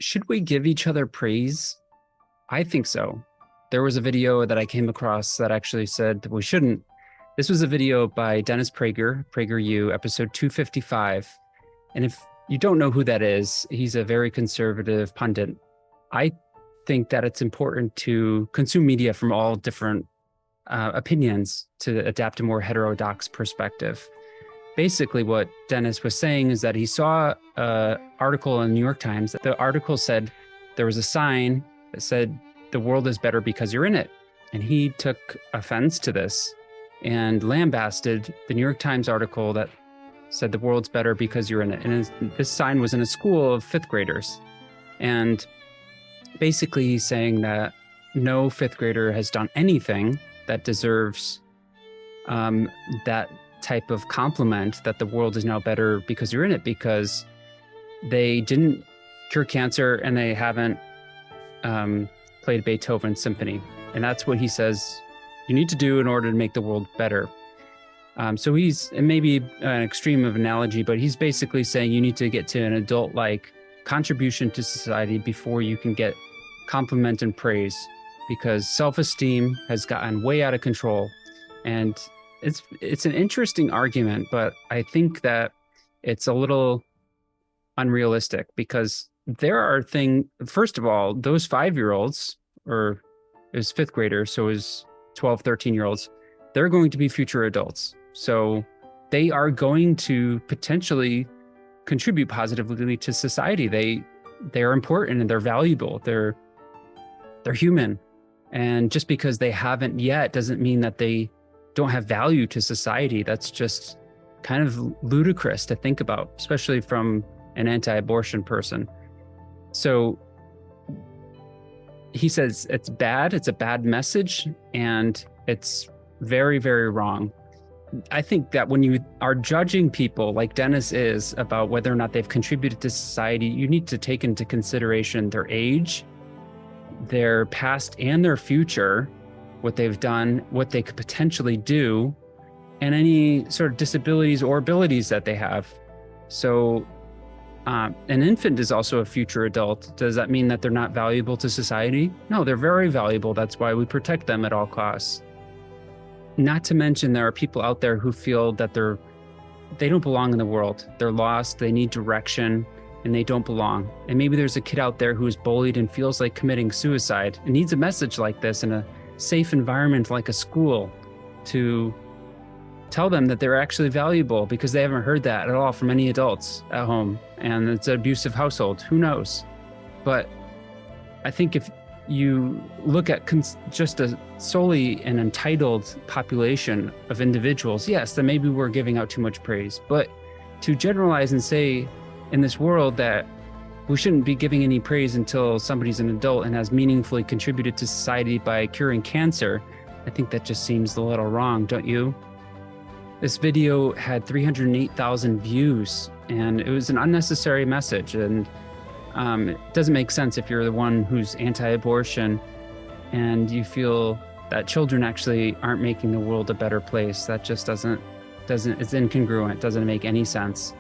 Should we give each other praise? I think so. There was a video that I came across that actually said that we shouldn't. This was a video by Dennis Prager, PragerU, episode 255. And if you don't know who that is, he's a very conservative pundit. I think that it's important to consume media from all different opinions to adapt a more heterodox perspective. Basically, what Dennis was saying is that he saw an article in the New York Times. The article said there was a sign that said, "The world is better because you're in it." And he took offense to this and lambasted the New York Times article that said the world's better because you're in it. And this sign was in a school of fifth graders. And basically, he's saying that no fifth grader has done anything that deserves that type of compliment, that the world is now better because you're in it, because they didn't cure cancer and they haven't played Beethoven's symphony. And that's what he says you need to do in order to make the world better. So it may be an extreme of analogy, but he's basically saying you need to get to an adult-like contribution to society before you can get compliment and praise, because self-esteem has gotten way out of control. And it's an interesting argument, but I think that it's a little unrealistic, because there are first of all, those 5-year-olds, or it was fifth graders, so it was 12, 13-year-olds, they're going to be future adults. So they are going to potentially contribute positively to society. They are important and they're valuable. They're human. And just because they haven't yet doesn't mean that they don't have value to society. That's just kind of ludicrous to think about, especially from an anti-abortion person. So he says it's bad, it's a bad message, and it's very, very wrong. I think that when you are judging people like Dennis is about whether or not they've contributed to society, you need to take into consideration their age, their past and their future, what they've done, what they could potentially do, and any sort of disabilities or abilities that they have. So an infant is also a future adult. Does that mean that they're not valuable to society? No, they're very valuable. That's why we protect them at all costs. Not to mention, there are people out there who feel that they don't belong in the world. They're lost, they need direction, and they don't belong. And maybe there's a kid out there who is bullied and feels like committing suicide and needs a message like this in a safe environment like a school to tell them that they're actually valuable, because they haven't heard that at all from any adults at home. And it's an abusive household. Who knows? But I think if you look at just solely an entitled population of individuals, yes, then maybe we're giving out too much praise. But to generalize and say in this world that we shouldn't be giving any praise until somebody's an adult and has meaningfully contributed to society by curing cancer, I think that just seems a little wrong, don't you? This video had 308,000 views, and it was an unnecessary message. And it doesn't make sense if you're the one who's anti-abortion and you feel that children actually aren't making the world a better place. That just it's incongruent, doesn't make any sense.